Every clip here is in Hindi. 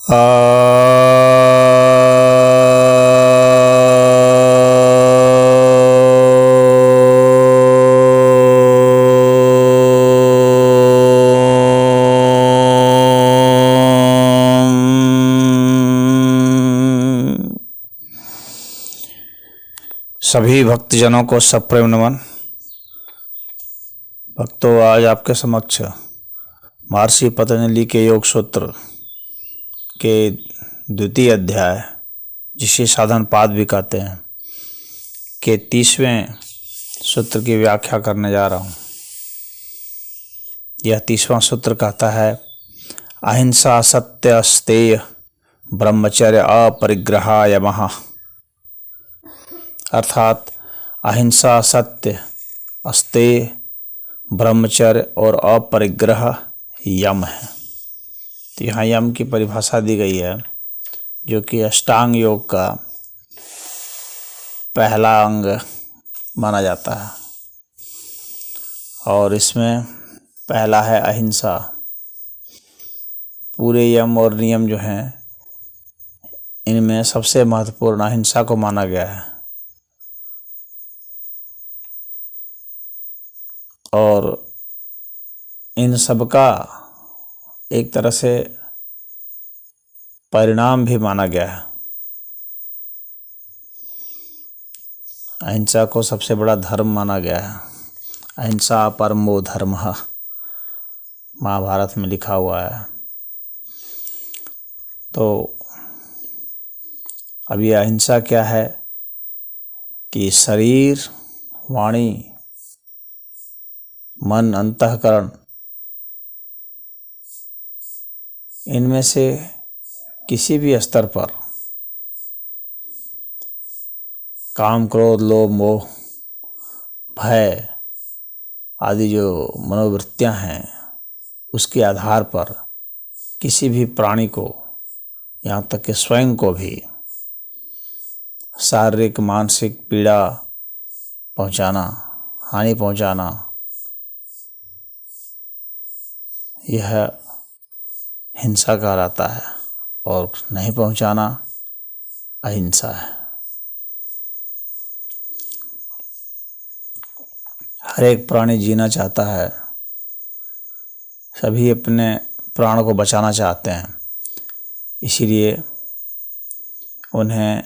आ सभी भक्तजनों को सप्रेम नमन। भक्तों, आज आपके समक्ष महर्षि पतंजलि के योग सूत्र के द्वितीय अध्याय, जिसे साधन पाद भी कहते हैं, के 30वें सूत्र की व्याख्या करने जा रहा हूँ। यह 30वां सूत्र कहता है, अहिंसा सत्य अस्तेय ब्रह्मचर्य अपरिग्रह यमः। अर्थात अहिंसा सत्य अस्तेय ब्रह्मचर्य और अपरिग्रह यम है। तो यहाँ यम की परिभाषा दी गई है, जो कि अष्टांग योग का पहला अंग माना जाता है। और इसमें पहला है अहिंसा। पूरे यम और नियम जो हैं, इनमें सबसे महत्वपूर्ण अहिंसा को माना गया है। और इन सब का एक तरह से परिणाम भी माना गया है। अहिंसा को सबसे बड़ा धर्म माना गया है। अहिंसा परमो धर्मः, महाभारत में लिखा हुआ है। तो अब ये अहिंसा क्या है कि शरीर, वाणी, मन, अंतःकरण, इनमें से किसी भी स्तर पर काम, क्रोध, लोभ, मोह, भय आदि जो मनोवृत्तियां हैं, उसके आधार पर किसी भी प्राणी को, यहाँ तक कि स्वयं को भी शारीरिक मानसिक पीड़ा पहुंचाना, हानि पहुंचाना, यह हिंसा कहलाता है। और नहीं पहुंचाना अहिंसा है। हर एक प्राणी जीना चाहता है, सभी अपने प्राण को बचाना चाहते हैं। इसीलिए उन्हें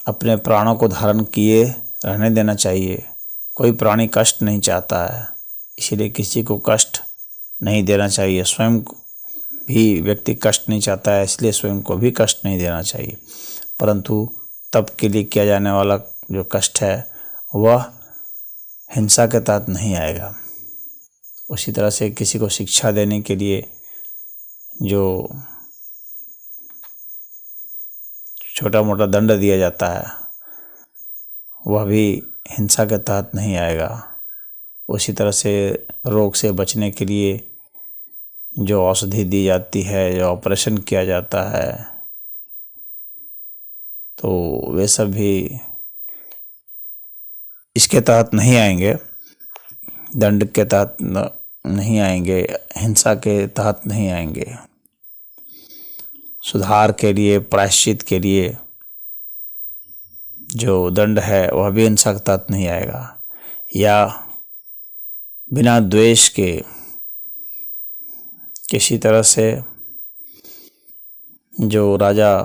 अपने प्राणों को धारण किए रहने देना चाहिए। कोई प्राणी कष्ट नहीं चाहता है, इसीलिए किसी को कष्ट नहीं देना चाहिए। स्वयं भी व्यक्ति कष्ट नहीं चाहता है, इसलिए स्वयं को भी कष्ट नहीं देना चाहिए। परंतु तब के लिए किया जाने वाला जो कष्ट है, वह हिंसा के तहत नहीं आएगा। उसी तरह से किसी को शिक्षा देने के लिए जो छोटा मोटा दंड दिया जाता है, वह भी हिंसा के तहत नहीं आएगा। उसी तरह से रोग से बचने के लिए जो औषधि दी जाती है, जो ऑपरेशन किया जाता है, तो वे सब भी इसके तहत नहीं आएंगे, दंड के तहत नहीं आएंगे, हिंसा के तहत नहीं आएंगे। सुधार के लिए, प्रायश्चित के लिए जो दंड है, वह भी हिंसा के तहत नहीं आएगा। या बिना द्वेष के किसी तरह से जो राजा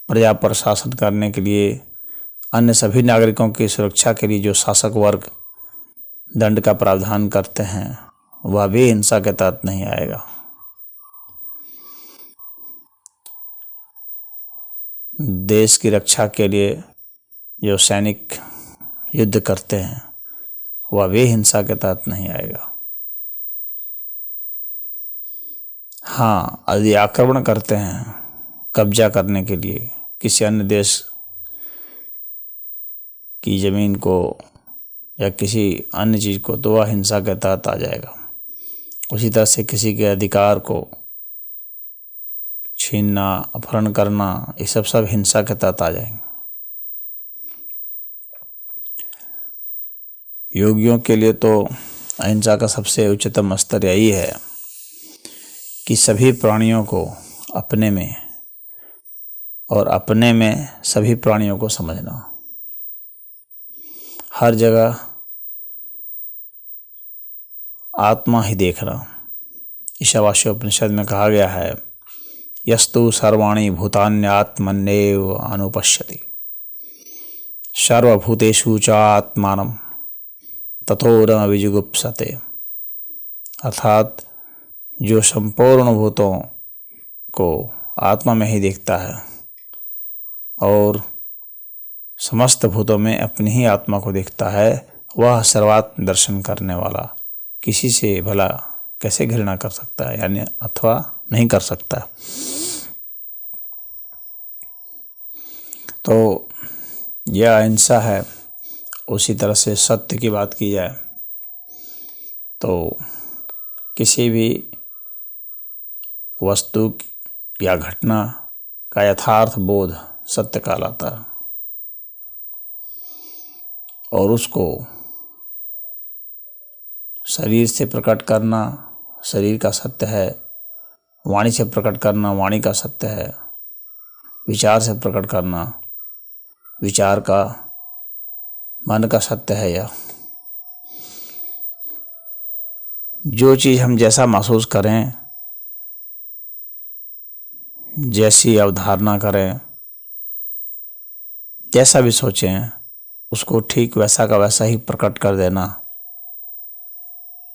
प्रजा पर शासन करने के लिए, अन्य सभी नागरिकों की सुरक्षा के लिए जो शासक वर्ग दंड का प्रावधान करते हैं, वह भी हिंसा के तहत नहीं आएगा। देश की रक्षा के लिए जो सैनिक युद्ध करते हैं, वह भी हिंसा के तहत नहीं आएगा। हाँ, यदि आक्रमण करते हैं कब्जा करने के लिए किसी अन्य देश की जमीन को या किसी अन्य चीज़ को, तो वह हिंसा के तहत आ जाएगा। उसी तरह से किसी के अधिकार को छीनना, अपहरण करना, ये सब हिंसा के तहत आ जाएंगे। योगियों के लिए तो अहिंसा का सबसे उच्चतम स्तर यही है कि सभी प्राणियों को अपने में और अपने में सभी प्राणियों को समझना। हर जगह आत्मा ही देखना। ईशावास्योपनिषद में कहा गया है, यस्तु सर्वाणि भूतान्यात्मन्येव अनुपश्यति सर्वभूतेषु च आत्मानं ततो न विजुगुप्सते। अर्थात जो संपूर्ण भूतों को आत्मा में ही देखता है और समस्त भूतों में अपनी ही आत्मा को देखता है, वह सर्वात्म दर्शन करने वाला किसी से भला कैसे घृणा कर सकता है, यानी अथवा नहीं कर सकता। तो यह अहिंसा है। उसी तरह से सत्य की बात की जाए तो किसी भी वस्तु या घटना का यथार्थ बोध सत्य कहलाता है, और उसको शरीर से प्रकट करना शरीर का सत्य है, वाणी से प्रकट करना वाणी का सत्य है, विचार से प्रकट करना विचार का मन का सत्य है। यह जो चीज़ हम जैसा महसूस करें, जैसी अवधारणा करें, जैसा भी सोचें, उसको ठीक वैसा का वैसा ही प्रकट कर देना,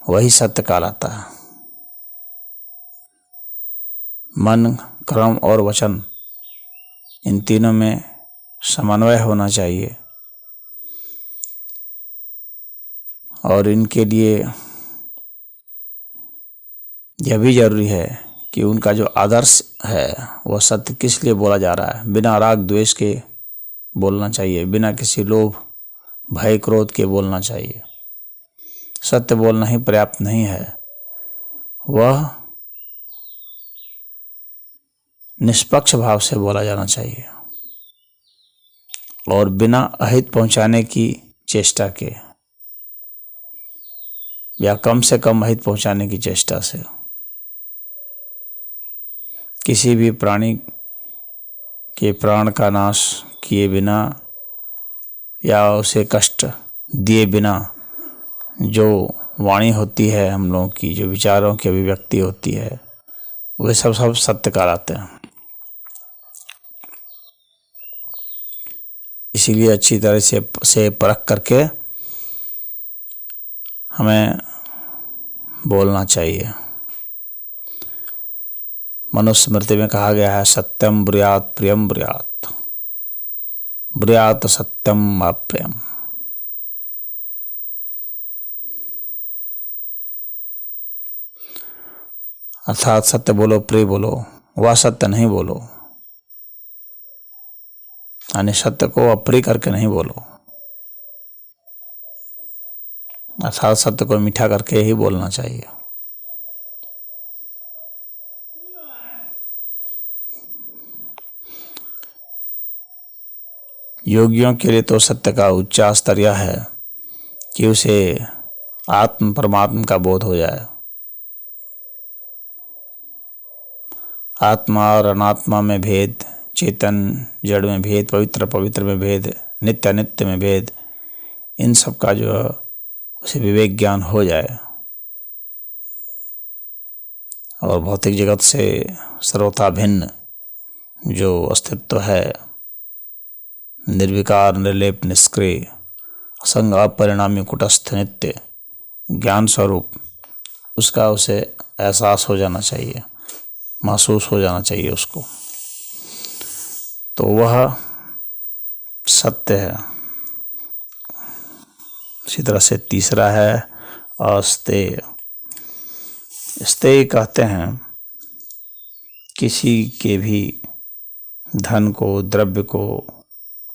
वही सत्य कहलाता है। मन, कर्म और वचन, इन तीनों में समन्वय होना चाहिए, और इनके लिए यह भी जरूरी है कि उनका जो आदर्श है वह सत्य किस लिए बोला जा रहा है। बिना राग द्वेष के बोलना चाहिए, बिना किसी लोभ भय क्रोध के बोलना चाहिए। सत्य बोलना ही पर्याप्त नहीं है, वह निष्पक्ष भाव से बोला जाना चाहिए और बिना अहित पहुंचाने की चेष्टा के, या कम से कम अहित पहुंचाने की चेष्टा से। किसी भी प्राणी के प्राण का नाश किए बिना या उसे कष्ट दिए बिना जो वाणी होती है हम लोगों की, जो विचारों की अभिव्यक्ति होती है, वे सब सत्य कहलाते हैं। इसीलिए अच्छी तरह से परख करके हमें बोलना चाहिए। मनुस्मृति में कहा गया है, सत्यम ब्रूयात् प्रियम ब्रूयात्, ब्रूयात् सत्यम अप्रियम। अर्थात सत्य बोलो, प्रिय बोलो, वह सत्य नहीं बोलो, यानी सत्य को अप्रिय करके नहीं बोलो। अर्थात सत्य को मीठा करके ही बोलना चाहिए। योगियों के लिए तो सत्य का उच्च स्तर यह है कि उसे आत्म परमात्मा का बोध हो जाए। आत्मा और अनात्मा में भेद, चेतन जड़ में भेद, पवित्र पवित्र में भेद, नित्य अनित्य में भेद, इन सब का जो उसे विवेक ज्ञान हो जाए और भौतिक जगत से सर्वथा भिन्न जो अस्तित्व है, निर्विकार निर्लेप निष्क्रिय असंग अपरिणामी कुटस्थ नित्य ज्ञान स्वरूप, उसका उसे एहसास हो जाना चाहिए, महसूस हो जाना चाहिए उसको। तो वह सत्य है। इसी तरह से तीसरा है अस्तेय। अस्तेय कहते हैं किसी के भी धन को, द्रव्य को,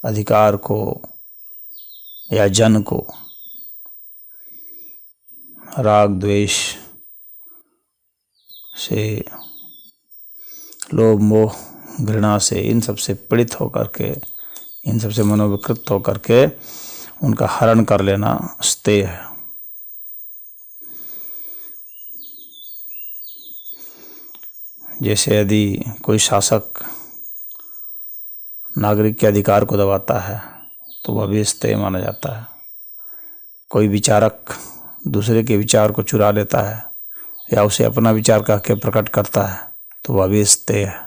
अधिकार को या जन को राग द्वेष से, लोभ मोह घृणा से, इन सब से पीड़ित होकर के, इन सब से मनोविकृत होकर के उनका हरण कर लेना अस्तेय है। जैसे यदि कोई शासक नागरिक के अधिकार को दबाता है तो वह भी स्तेय माना जाता है। कोई विचारक दूसरे के विचार को चुरा लेता है या उसे अपना विचार कह के प्रकट करता है तो वह भी स्तेय है।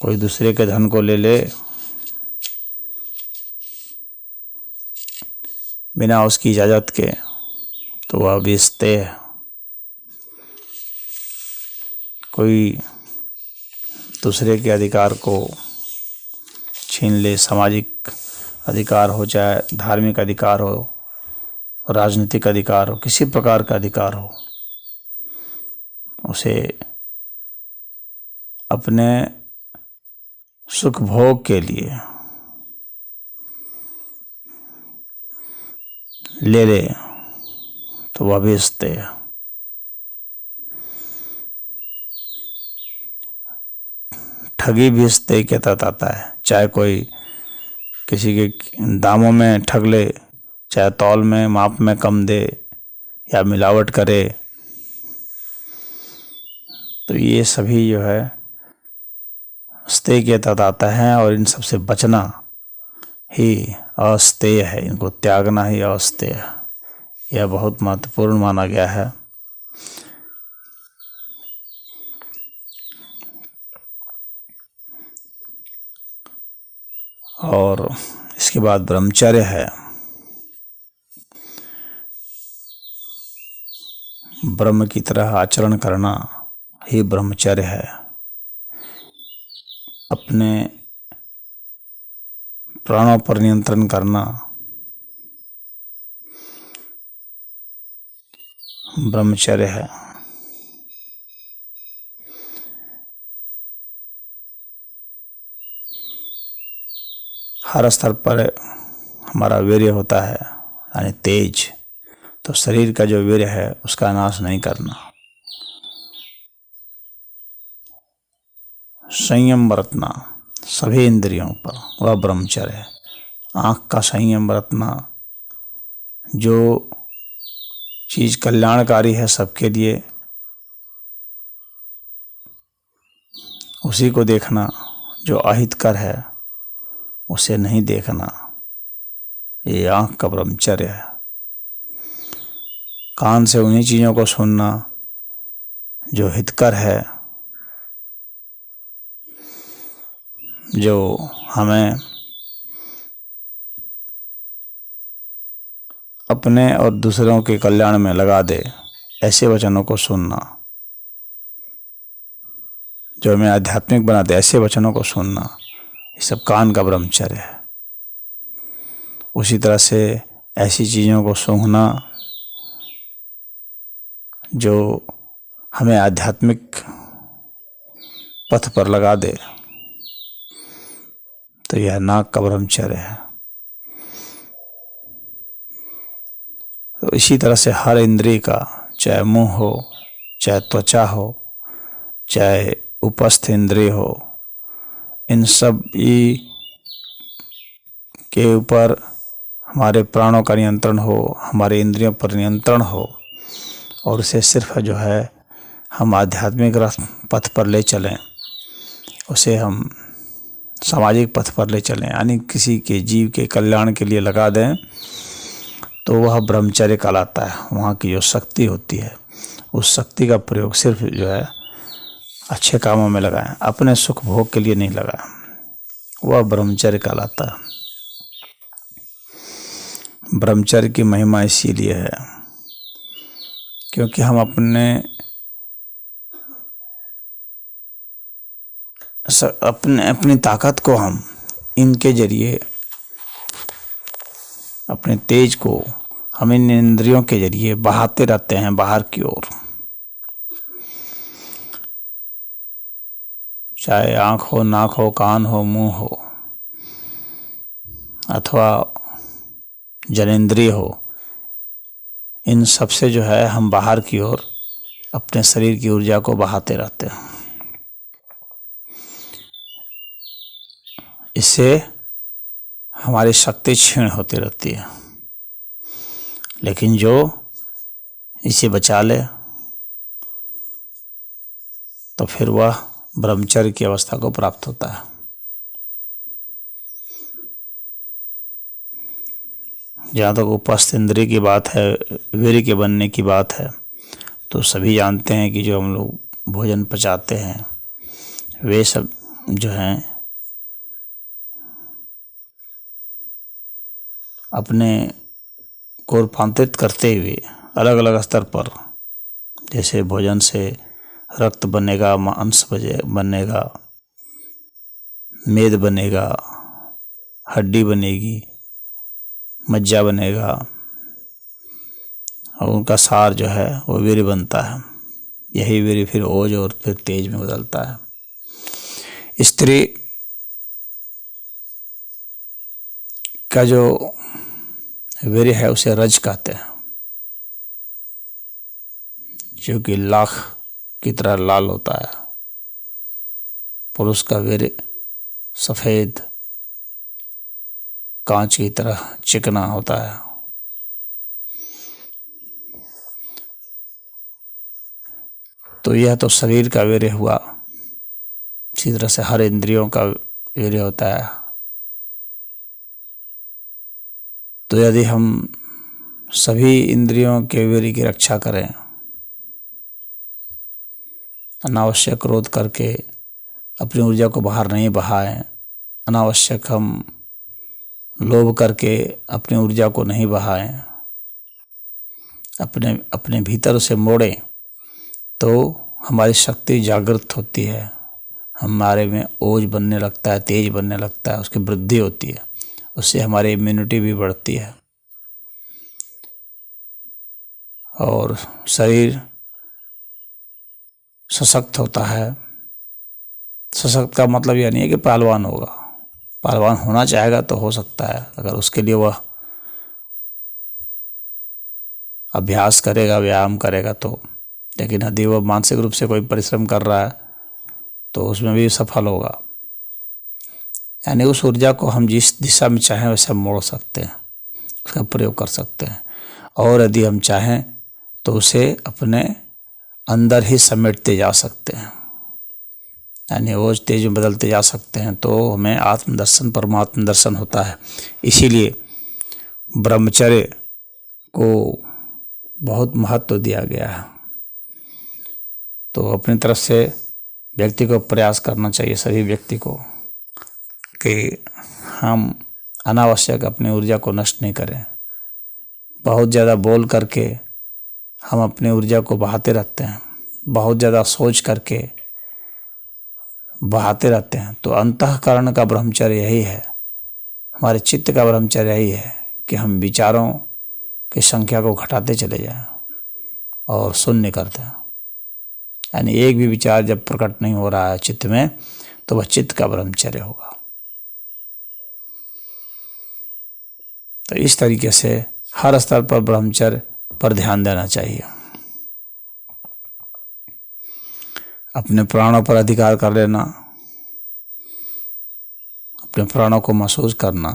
कोई दूसरे के धन को ले ले बिना उसकी इजाज़त के तो वह भी स्तेय है। कोई दूसरे के अधिकार को छीन ले, सामाजिक अधिकार हो चाहे धार्मिक अधिकार हो, राजनीतिक अधिकार हो, किसी प्रकार का अधिकार हो, उसे अपने सुख भोग के लिए ले ले तो वह भी स्तेय है। ठगी भी स्तेय के तहत आता है। चाहे कोई किसी के दामों में ठग ले, चाहे तौल में माप में कम दे या मिलावट करे, तो ये सभी जो है स्तेय के तहत आता है और इन सबसे बचना ही अस्तेय है। इनको त्यागना ही अस्तेय है। यह बहुत महत्वपूर्ण माना गया है। और इसके बाद ब्रह्मचर्य है। ब्रह्म की तरह आचरण करना ही ब्रह्मचर्य है। अपने प्राणों पर नियंत्रण करना ब्रह्मचर्य है। हर स्तर पर हमारा वीर्य होता है, यानी तेज, तो शरीर का जो वीर्य है उसका नाश नहीं करना। संयम बरतना सभी इंद्रियों पर, वह ब्रह्मचर्य है। आँख का संयम बरतना, जो चीज़ कल्याणकारी है सबके लिए उसी को देखना, जो अहितकर है उसे नहीं देखना, ये आँख का ब्रह्मचर्य है। कान से उन्हीं चीज़ों को सुनना जो हितकर है, जो हमें अपने और दूसरों के कल्याण में लगा दे, ऐसे वचनों को सुनना। जो हमें आध्यात्मिक बना दे, ऐसे वचनों को सुनना, ये सब कान का ब्रह्मचर्य है। उसी तरह से ऐसी चीज़ों को सूंघना जो हमें आध्यात्मिक पथ पर लगा दे, तो यह नाक का ब्रह्मचर्य है। तो इसी तरह से हर इंद्रिय का, चाहे मुंह हो, चाहे त्वचा हो, चाहे उपस्थ इंद्रिय हो, इन सब के ऊपर हमारे प्राणों का नियंत्रण हो, हमारे इंद्रियों पर नियंत्रण हो, और उसे सिर्फ जो है हम आध्यात्मिक पथ पर ले चलें, उसे हम सामाजिक पथ पर ले चलें, यानी किसी के जीव के कल्याण के लिए लगा दें, तो वह ब्रह्मचर्य कहलाता है। वहाँ की जो शक्ति होती है, उस शक्ति का प्रयोग सिर्फ जो है अच्छे कामों में लगाएं, अपने सुख भोग के लिए नहीं लगाएं, वह ब्रह्मचर्य कहलाता है। ब्रह्मचर्य की महिमा इसीलिए है क्योंकि हम अपनी ताकत को हम इनके जरिए, अपने तेज को हम इन इंद्रियों के जरिए बहाते रहते हैं बाहर की ओर। चाहे आँख हो, नाक हो, कान हो, मुंह हो, अथवा जनेंद्रिय हो, इन सब से जो है हम बाहर की ओर अपने शरीर की ऊर्जा को बहाते रहते हैं। इससे हमारी शक्ति क्षीण होती रहती है। लेकिन जो इसे बचा ले, तो फिर वह ब्रह्मचर्य की अवस्था को प्राप्त होता है। जहाँ तक उपस्थ इंद्रिय की बात है, वीर्य के बनने की बात है, तो सभी जानते हैं कि जो हम लोग भोजन पचाते हैं वे सब जो हैं अपने को रूपांतरित करते हुए अलग अलग स्तर पर, जैसे भोजन से रक्त बनेगा, मांस बनेगा, मेद बनेगा, हड्डी बनेगी, मज्जा बनेगा, और उनका सार जो है वो वीर्य बनता है। यही वीर्य फिर ओज और फिर तेज में बदलता है। स्त्री का जो वीर्य है उसे रज कहते हैं, जो कि लाख की तरह लाल होता है। पुरुष का वीर्य सफेद कांच की तरह चिकना होता है। तो यह तो शरीर का वीर्य हुआ। इसी तरह से हर इंद्रियों का वीर्य होता है। तो यदि हम सभी इंद्रियों के वीर्य की रक्षा करें, अनावश्यक क्रोध करके अपनी ऊर्जा को बाहर नहीं बहाएं, अनावश्यक हम लोभ करके अपनी ऊर्जा को नहीं बहाएं, अपने भीतर उसे मोड़ें, तो हमारी शक्ति जागृत होती है, हमारे में ओज बनने लगता है, तेज बनने लगता है, उसकी वृद्धि होती है, उससे हमारी इम्यूनिटी भी बढ़ती है और शरीर सशक्त होता है। सशक्त का मतलब यह नहीं है कि पहलवान होगा, पहलवान होना चाहेगा तो हो सकता है, अगर उसके लिए वह अभ्यास करेगा, व्यायाम करेगा तो। लेकिन यदि वह मानसिक रूप से कोई परिश्रम कर रहा है तो उसमें भी सफल होगा। यानी उस ऊर्जा को हम जिस दिशा में चाहें वैसे मोड़ सकते हैं, उसका प्रयोग कर सकते हैं, और यदि हम चाहें तो उसे अपने अंदर ही समेटते जा सकते हैं, यानी ओज तेज में बदलते जा सकते हैं। तो हमें आत्मदर्शन, परमात्म दर्शन होता है। इसीलिए ब्रह्मचर्य को बहुत महत्व दिया गया है। तो अपनी तरफ से व्यक्ति को प्रयास करना चाहिए, सभी व्यक्ति को, कि हम अनावश्यक अपनी ऊर्जा को नष्ट नहीं करें। बहुत ज़्यादा बोल करके हम अपनी ऊर्जा को बहाते रहते हैं, बहुत ज़्यादा सोच करके बहाते रहते हैं। तो अंतःकरण का ब्रह्मचर्य यही है, हमारे चित्त का ब्रह्मचर्य यही है कि हम विचारों की संख्या को घटाते चले जाएं और शून्य कर दें। यानी एक भी विचार जब प्रकट नहीं हो रहा है चित्त में, तो वह चित्त का ब्रह्मचर्य होगा। तो इस तरीके से हर स्तर पर ब्रह्मचर्य पर ध्यान देना चाहिए। अपने प्राणों पर अधिकार कर लेना, अपने प्राणों को महसूस करना,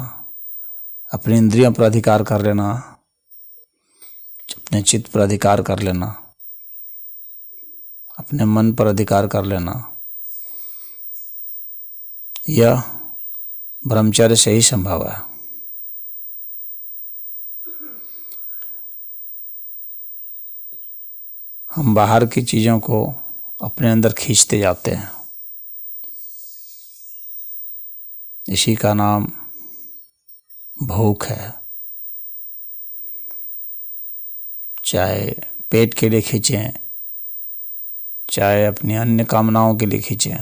अपनी इंद्रियों पर अधिकार कर लेना, अपने चित्त पर अधिकार कर लेना, अपने मन पर अधिकार कर लेना, यह ब्रह्मचर्य से ही संभव है। हम बाहर की चीज़ों को अपने अंदर खींचते जाते हैं, इसी का नाम भूख है। चाहे पेट के लिए खींचें, चाहे अपनी अन्य कामनाओं के लिए खींचें,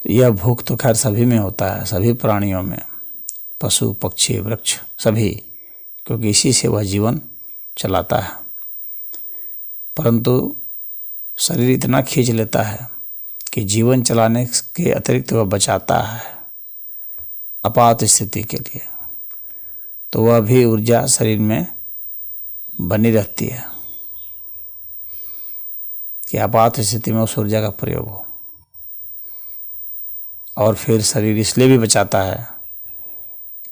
तो यह भूख तो खैर सभी में होता है, सभी प्राणियों में, पशु पक्षी वृक्ष सभी, क्योंकि इसी से वह जीवन चलाता है। परंतु शरीर इतना खींच लेता है कि जीवन चलाने के अतिरिक्त वह बचाता है आपात स्थिति के लिए, तो वह भी ऊर्जा शरीर में बनी रहती है कि आपात स्थिति में उस ऊर्जा का प्रयोग हो। और फिर शरीर इसलिए भी बचाता है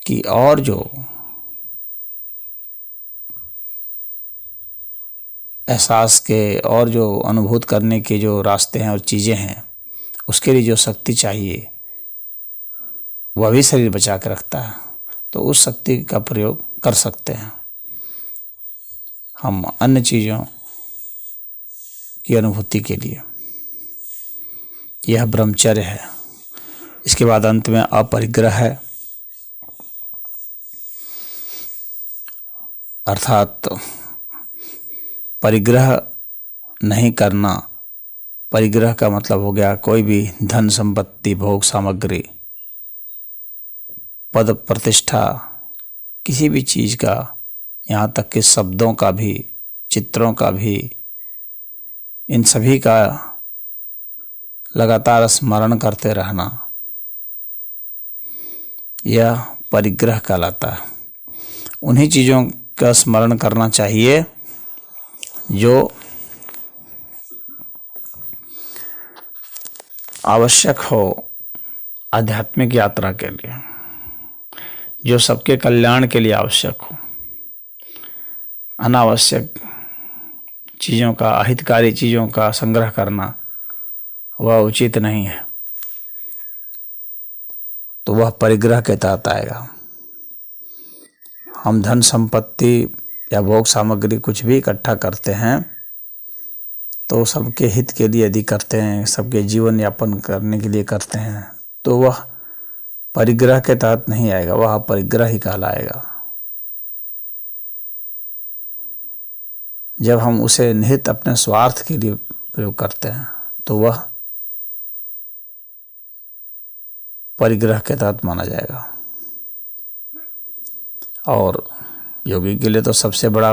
कि और जो एहसास के और जो अनुभूत करने के जो रास्ते हैं और चीज़ें हैं, उसके लिए जो शक्ति चाहिए वह भी शरीर बचा के रखता है। तो उस शक्ति का प्रयोग कर सकते हैं हम अन्य चीज़ों की अनुभूति के लिए। यह ब्रह्मचर्य है। इसके बाद अंत में अपरिग्रह है, अर्थात परिग्रह नहीं करना। परिग्रह का मतलब हो गया कोई भी धन संपत्ति, भोग सामग्री, पद प्रतिष्ठा, किसी भी चीज़ का, यहाँ तक कि शब्दों का भी, चित्रों का भी, इन सभी का लगातार स्मरण करते रहना, यह परिग्रह कहलाता है। उन्हीं चीज़ों का स्मरण करना चाहिए जो आवश्यक हो आध्यात्मिक यात्रा के लिए, जो सबके कल्याण के लिए आवश्यक हो। अनावश्यक चीज़ों का, अहितकारी चीज़ों का संग्रह करना वह उचित नहीं है, तो वह परिग्रह के तहत आएगा। हम धन संपत्ति या भोग सामग्री कुछ भी इकट्ठा करते हैं तो सबके हित के लिए यदि करते हैं, सबके जीवन यापन करने के लिए करते हैं, तो वह परिग्रह के तहत नहीं आएगा, वह परिग्रह ही कहलाएगा। जब हम उसे निहित अपने स्वार्थ के लिए प्रयोग करते हैं तो वह परिग्रह के तहत माना जाएगा। और योगी के लिए तो सबसे बड़ा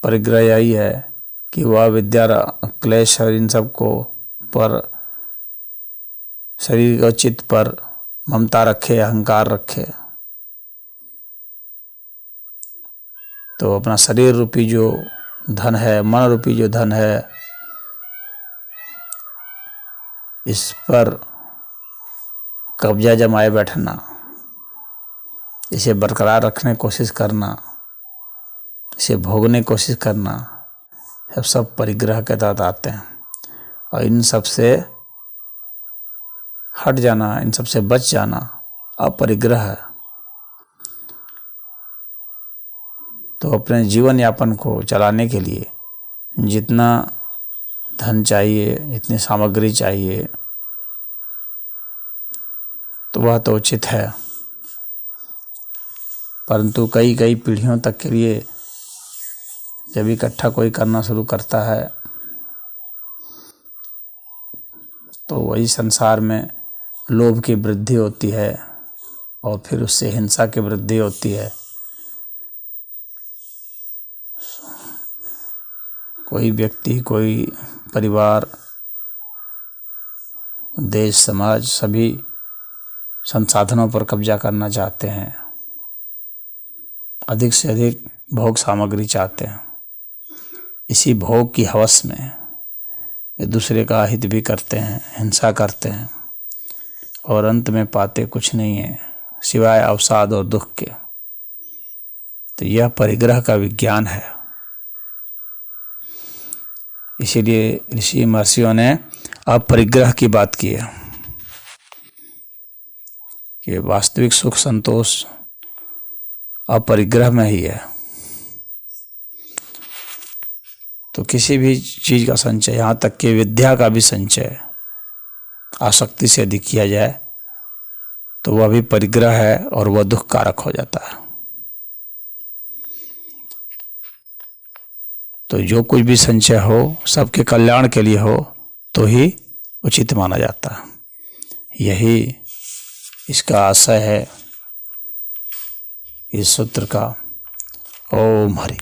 परिग्रह यही है कि वह विद्या, क्लेश और इन सब को पर, शरीर और चित्त पर ममता रखे, अहंकार रखे, तो अपना शरीर रूपी जो धन है, मन रूपी जो धन है, इस पर कब्जा जमाए बैठना, इसे बरकरार रखने की कोशिश करना, इसे भोगने की कोशिश करना, सब परिग्रह के तहत आते हैं। और इन सब से हट जाना, इन सब से बच जाना अपरिग्रह है। तो अपने जीवन यापन को चलाने के लिए जितना धन चाहिए, जितनी सामग्री चाहिए, तो वह तो उचित है, परंतु कई कई पीढ़ियों तक के लिए जब इकट्ठा कोई करना शुरू करता है तो वही संसार में लोभ की वृद्धि होती है और फिर उससे हिंसा की वृद्धि होती है। कोई व्यक्ति, कोई परिवार, देश, समाज सभी संसाधनों पर कब्जा करना चाहते हैं, अधिक से अधिक भोग सामग्री चाहते हैं। इसी भोग की हवस में एक दूसरे का हित भी करते हैं, हिंसा करते हैं और अंत में पाते कुछ नहीं है सिवाय अवसाद और दुख के। तो यह परिग्रह का विज्ञान है। इसीलिए ऋषि महर्षियों ने अपरिग्रह की बात की है कि वास्तविक सुख संतोष अपरिग्रह में ही है। तो किसी भी चीज़ का संचय, यहाँ तक कि विद्या का भी संचय आसक्ति से यदि किया जाए तो वह भी परिग्रह है और वह दुख कारक हो जाता है। तो जो कुछ भी संचय हो सबके कल्याण के लिए हो तो ही उचित माना जाता है। यही इसका आशय है इस सूत्र का। ओम हरि।